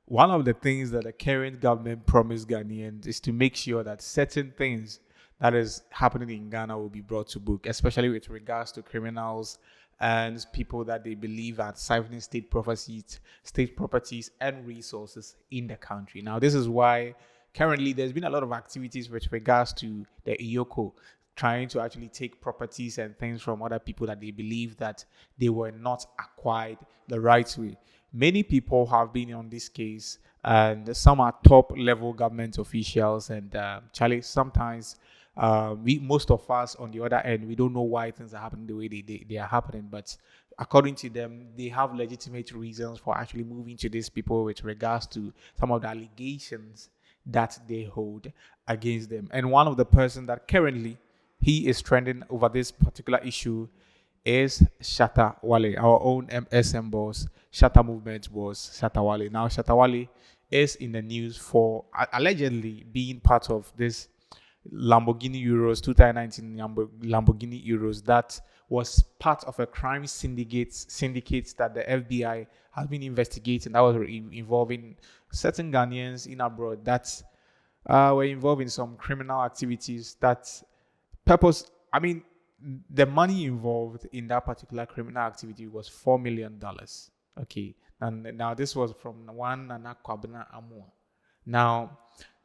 one of the things that the current government promised Ghanaians is to make sure that certain things that is happening in Ghana will be brought to book, especially with regards to criminals and people that they believe are siphoning state properties and resources in the country. Now, this is why currently there's been a lot of activities with regards to the EOCO trying to actually take properties and things from other people that they believe that they were not acquired the right way. Many people have been on this case, and some are top level government officials. And Charlie, sometimes most of us on the other end, we don't know why things are happening the way they are happening. But according to them, they have legitimate reasons for actually moving to these people with regards to some of the allegations that they hold against them. And one of the person that currently he is trending over this particular issue is Shatta Wale, our own MSM boss, Shatta Movement boss, Shatta Wale. Now, Shatta Wale is in the news for allegedly being part of this Lamborghini Urus, 2019 Lamborghini Urus, that was part of a crime syndicate that the FBI has been investigating, that was involving certain Ghanaians in abroad that were involved in some criminal activities that the money involved in that particular criminal activity was $4 million. Okay. And now this was from one Nana Kwabena Amua. Now,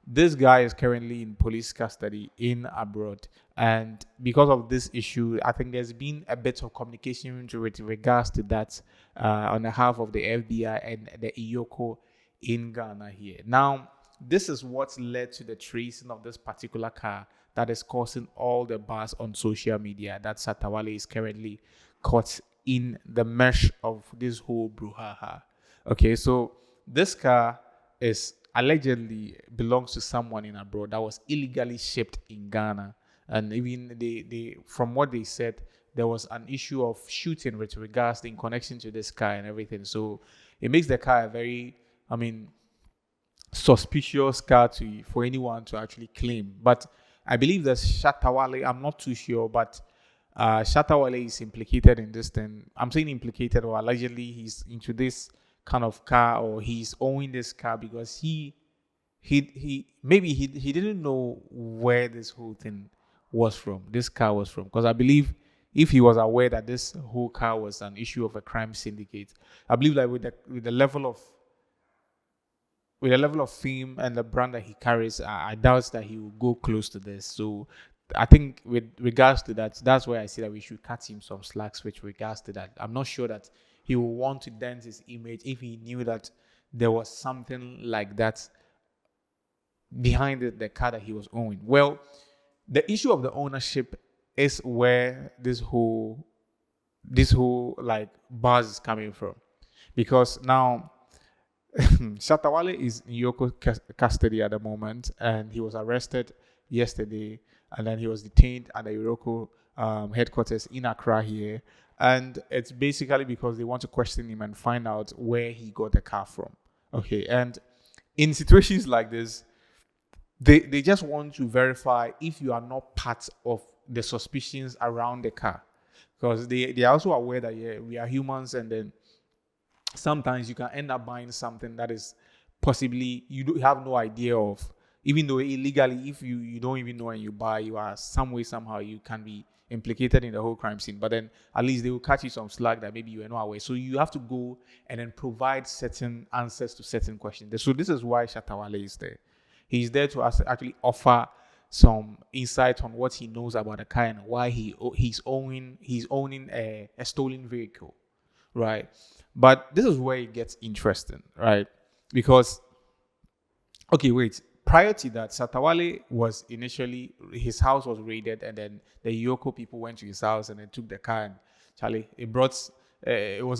this guy is currently in police custody in abroad. And because of this issue, I think there's been a bit of communication with regards to that on behalf of the FBI and the EOCO in Ghana here. Now, this is what led to the tracing of this particular car that is causing all the buzz on social media, that Shatta Wale is currently caught in the mesh of this whole brouhaha. Okay, so this car is allegedly belongs to someone in abroad that was illegally shipped in Ghana. And even they from what they said, there was an issue of shooting with regards in connection to this car and everything. So it makes the car a very, suspicious car for anyone to actually claim. But I believe that Shatta Wale, I'm not too sure, but Shatta Wale is implicated in this thing. I'm saying implicated, or allegedly he's into this kind of car, or he's owning this car because he didn't know where this whole thing was from. This car was from, because I believe if he was aware that this whole car was an issue of a crime syndicate, I believe that with the level of fame and the brand that he carries, I doubt that he will go close to this. So I think with regards to that, that's why I say that we should cut him some slacks with regards to that. I'm not sure that he will want to dent his image if he knew that there was something like that behind the car that he was owning. Well, the issue of the ownership is where this whole like buzz is coming from, because now Shatta Wale is in EOCO custody at the moment, and he was arrested yesterday, and then he was detained at the EOCO headquarters in Accra here. And it's basically because they want to question him and find out where he got the car from. Okay, and in situations like this, they just want to verify if you are not part of the suspicions around the car, because they are also aware that we are humans, and then sometimes you can end up buying something that is possibly you have no idea of, even though illegally, if you don't even know when you buy, you are somehow you can be implicated in the whole crime scene. But then at least they will catch you some slack that maybe you were not aware. So you have to go and then provide certain answers to certain questions. So this is why Shatta Wale is there. He's there to actually offer some insight on what he knows about the car and why he's owning a stolen vehicle, right? But this is where it gets interesting, right? Because, okay, wait. Prior to that, Shatta Wale was initially, his house was raided, and then the EOCO people went to his house and then took the car. And Charlie, it was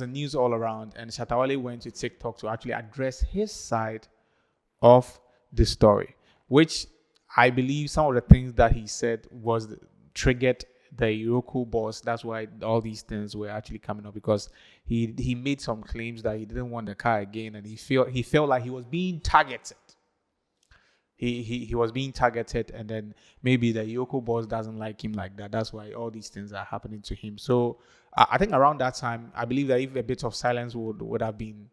a news all around. And Shatta Wale went to TikTok to actually address his side of the story, which I believe some of the things that he said triggered the EOCO boss. That's why all these things were actually coming up, because he made some claims that he didn't want the car again, and he felt like he was being targeted. He was being targeted, and then maybe the EOCO boss doesn't like him like that. That's why all these things are happening to him. So I think around that time, I believe that if a bit of silence would have been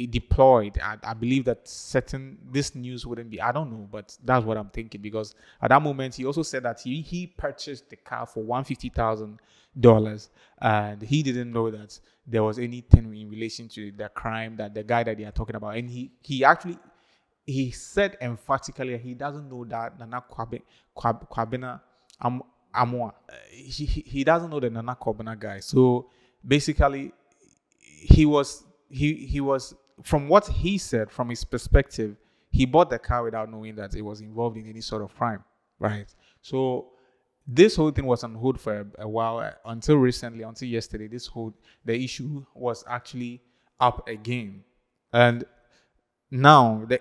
deployed, I believe that certain this news wouldn't be. I don't know, but that's what I'm thinking, because at that moment he also said that he purchased the car for $150,000, and he didn't know that there was anything in relation to the crime that the guy that they are talking about, and he actually he said emphatically he doesn't know that Nana Kwabena Amoa. He doesn't know the Nana Kwabena guy. So basically, he was from what he said, from his perspective, he bought the car without knowing that it was involved in any sort of crime, right? So this whole thing was on hold for a while, until recently, until yesterday. The issue was actually up again, and now the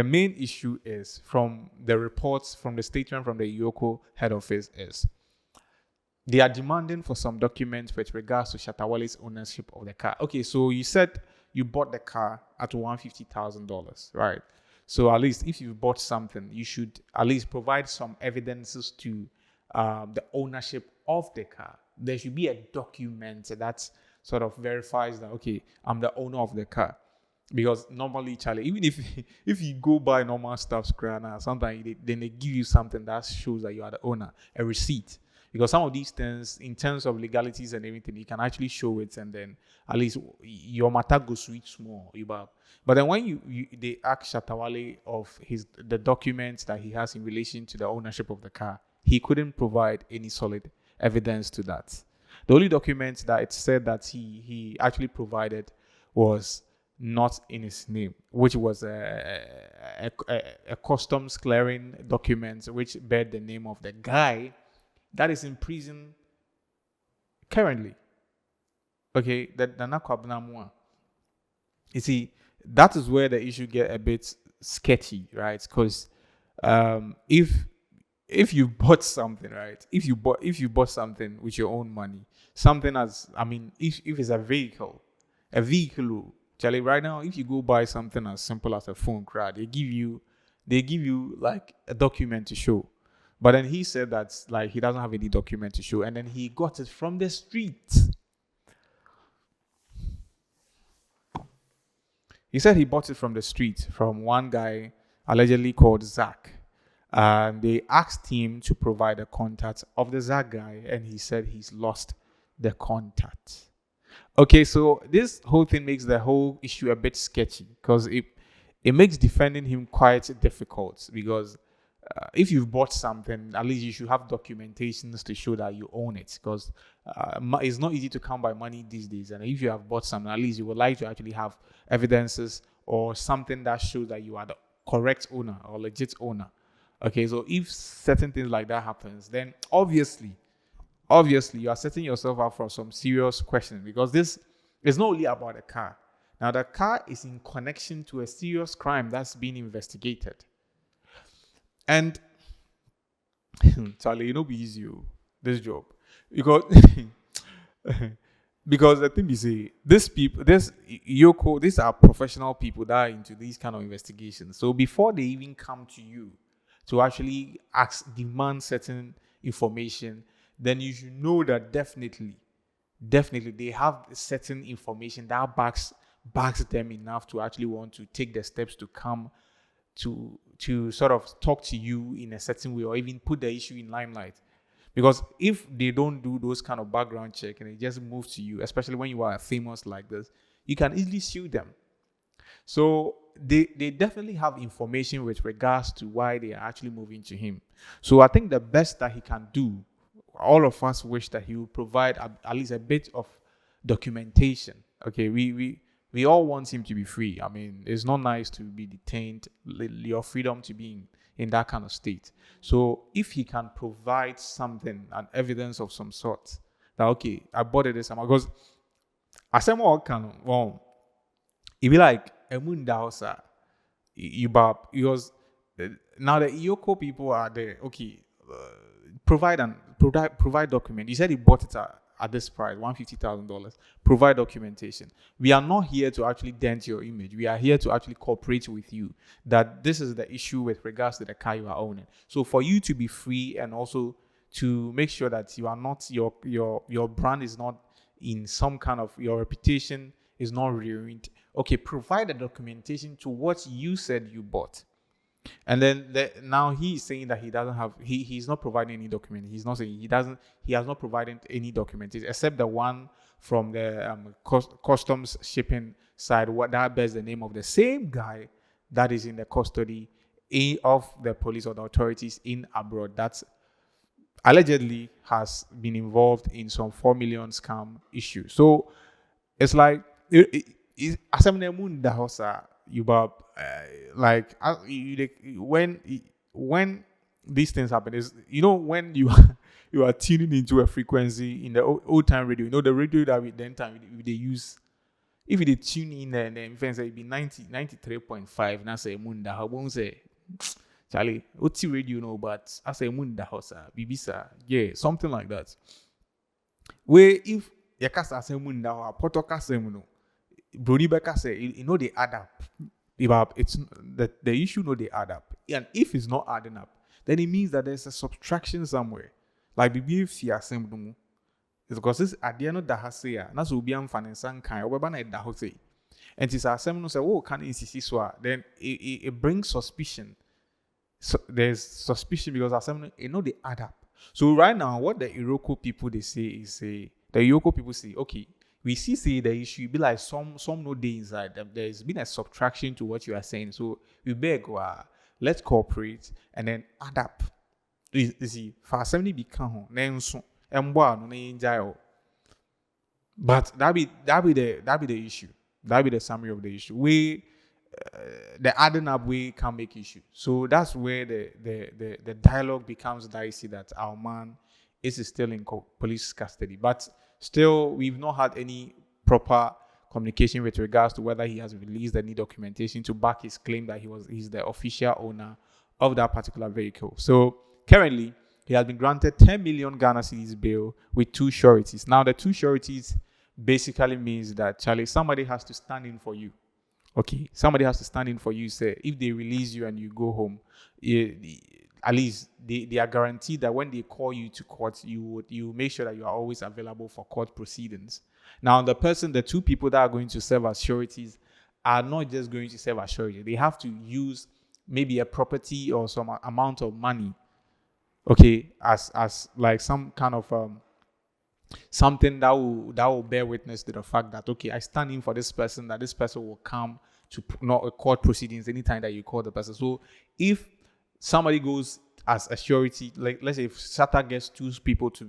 main issue is, from the reports, from the statement from the EOCO head office, is they are demanding for some documents with regards to Shatta Wale's ownership of the car. Okay, so you said you bought the car at $150,000, right? So at least if you bought something, you should at least provide some evidences to the ownership of the car. There should be a document that sort of verifies that, okay, I'm the owner of the car. Because normally, Charlie, even if you go buy normal stuff, sometimes then they give you something that shows that you are the owner, a receipt. Because some of these things, in terms of legalities and everything, you can actually show it, and then at least your matter goes sweet small. But then when they ask Shatta Wale of the documents that he has in relation to the ownership of the car, he couldn't provide any solid evidence to that. The only document that it said that he actually provided was not in his name, which was a customs clearing document which bear the name of the guy that is in prison currently. Okay, the Nana Kwabena Amoa. You see, that is where the issue get a bit sketchy, right? Because if you bought something, right? If you bought something with your own money, something as, I mean, if it's a vehicle, Charlie, right now, if you go buy something as simple as a phone, they give you like a document to show. But then he said that like he doesn't have any document to show, and then he got it from the street. He said he bought it from the street from one guy allegedly called Zach. And they asked him to provide the contact of the Zach guy, and he said he's lost the contact. Okay, so this whole thing makes the whole issue a bit sketchy, because it makes defending him quite difficult, because if you've bought something, at least you should have documentations to show that you own it, because it's not easy to come by money these days. And if you have bought something, at least you would like to actually have evidences or something that shows that you are the correct owner or legit owner. Okay, so if certain things like that happens, then obviously you are setting yourself up for some serious questions, because this is not only about the car. Now, the car is in connection to a serious crime that's being investigated. And Charlie, be easy, this job, because because the thing is, this EOCO, these are professional people that are into these kind of investigations. So before they even come to you to actually demand certain information, then you should know that definitely they have certain information that backs them enough to actually want to take the steps to come to sort of talk to you in a certain way, or even put the issue in limelight. Because if they don't do those kind of background check and they just move to you, especially when you are famous like this, you can easily sue them. So they definitely have information with regards to why they are actually moving to him. So I think the best that he can do, all of us wish that he will provide at least a bit of documentation. Okay, we all want him to be free. I mean, it's not nice to be detained, your freedom to be in that kind of state. So if he can provide something, an evidence of some sort, that, okay, I bought it this time. Because I said, well, it'd be like, Emundausa, because now the EOCO people are there. Okay, provide document. You said he bought it at this price, $150,000. Provide documentation. We are not here to actually dent your image. We are here to actually cooperate with you. That this is the issue with regards to the car you are owning. So for you to be free, and also to make sure that you are not your brand is not in some kind of, your reputation is not ruined, okay, provide the documentation to what you said you bought. And then now he's saying that he doesn't have he's not providing any document. He's not saying he has not provided any documentation except the one from the customs shipping side, what that bears the name of the same guy that is in the custody of the police or the authorities in abroad that allegedly has been involved in some 4 million scam issue. So it's like you like when these things happen is when you you are tuning into a frequency in the old time radio, the radio that we then time they use. If you tune in and then fans say be 93.5, na say munda how won't say Charlie, what's radio but I say munda hosa bibisa, yeah, something like that. Where if yakasa say munda or potoka say muno Brody Becker say they add up. It's the issue they add up. And if it's not adding up, then it means that there's a subtraction somewhere. Like if you assemble it's because this at the end of the hasea, that's will be unfinancing kind or whatever that hose. And it's a seminal say, oh, can it then it brings suspicion. So there's suspicion because assembly, they add up. So right now, what the EOCO people they say is the EOCO people say, okay, we see the issue be like some no day inside. There's been a subtraction to what you are saying. So we beg, let's cooperate and then add up. You see, for assembly become then so but that be the issue. That be the summary of the issue. The adding up we can make issue. So that's where the dialogue becomes dicey that our man is still in police custody. But still, we've not had any proper communication with regards to whether he has released any documentation to back his claim that he's the official owner of that particular vehicle. So currently, he has been granted 10 million Ghana cedis bail with 2 sureties. Now, the 2 sureties basically means that, Charlie, somebody has to stand in for you. Okay, somebody has to stand in for you. Say, if they release you and you go home, at least they are guaranteed that when they call you to court, you make sure that you are always available for court proceedings. Now, the 2 people that are going to serve as sureties are not just going to serve as surety. They have to use maybe a property or some amount of money, okay, as like some kind of something that will bear witness to the fact that, okay, I stand in for this person, that this person will come to not a court proceedings anytime that you call the person. So if somebody goes as a surety, like let's say if Shatta gets 2 people to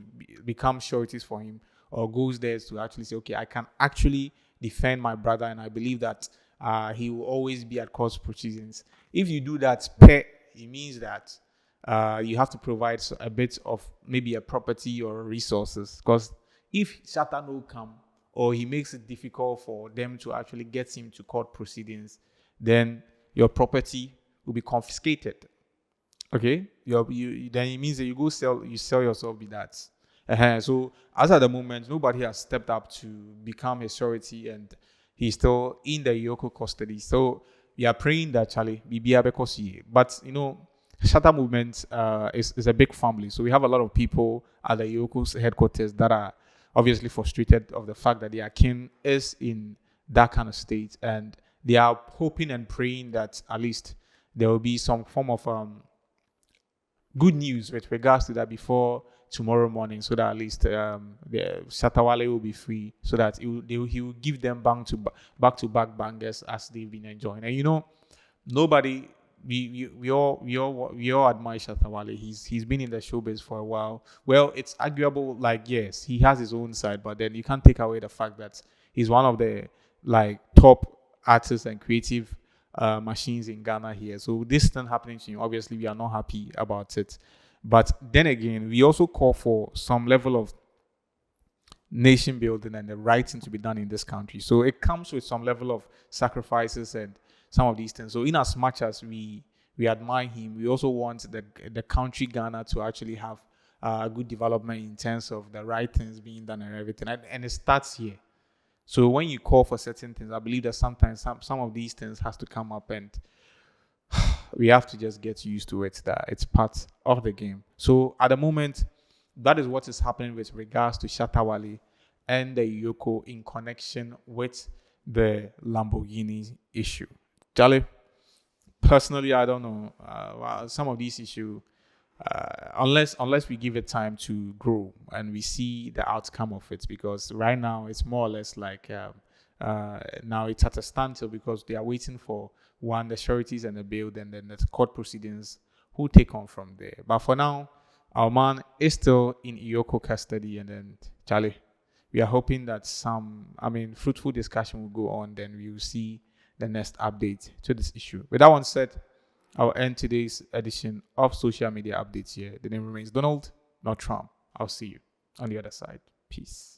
become sureties for him, or goes there to actually say, okay, I can actually defend my brother, and I believe that he will always be at court proceedings. If you do that, it means that you have to provide a bit of maybe a property or resources, because if Shatta no come or he makes it difficult for them to actually get him to court proceedings, then your property will be confiscated. Okay, then it means that you sell yourself with that. So as at the moment, nobody has stepped up to become a surety, and he's still in the EOCO custody. So we are praying that Charlie be Bekosi. But Shatta movement is a big family. So we have a lot of people at the EOCO's headquarters that are obviously frustrated of the fact that their king is in that kind of state, and they are hoping and praying that at least there will be some form of good news with regards to that before tomorrow morning, so that at least the Shatta Wale will be free, so that he will give them back to back bangers as they've been enjoying. And nobody. We all admire Shatta Wale. He's been in the showbiz for a while. Well, it's arguable. Like, yes, he has his own side, but then you can't take away the fact that he's one of the top artists and creative machines in Ghana here. So this thing happening to him, obviously, we are not happy about it. But then again, we also call for some level of nation building and the right thing to be done in this country. So it comes with some level of sacrifices and some of these things. So in as much as we admire him, we also want the country Ghana to actually have a good development in terms of the right things being done and everything. And it starts here. So when you call for certain things, I believe that sometimes some of these things has to come up, and we have to just get used to it, that it's part of the game. So at the moment, that is what is happening with regards to Shatta Wale and the EOCO in connection with the Lamborghini issue. Charlie, personally, I don't know. Well, some of these issues, unless we give it time to grow and we see the outcome of it, because right now it's more or less like now it's at a standstill because they are waiting for one, the sureties and the bail, and then the court proceedings who take on from there. But for now, our man is still in EOCO custody, and then Charlie, we are hoping that fruitful discussion will go on. Then we will see the next update to this issue. With that one said, I'll end today's edition of social media updates here. The name remains Donald, not Trump. I'll see you on the other side. Peace.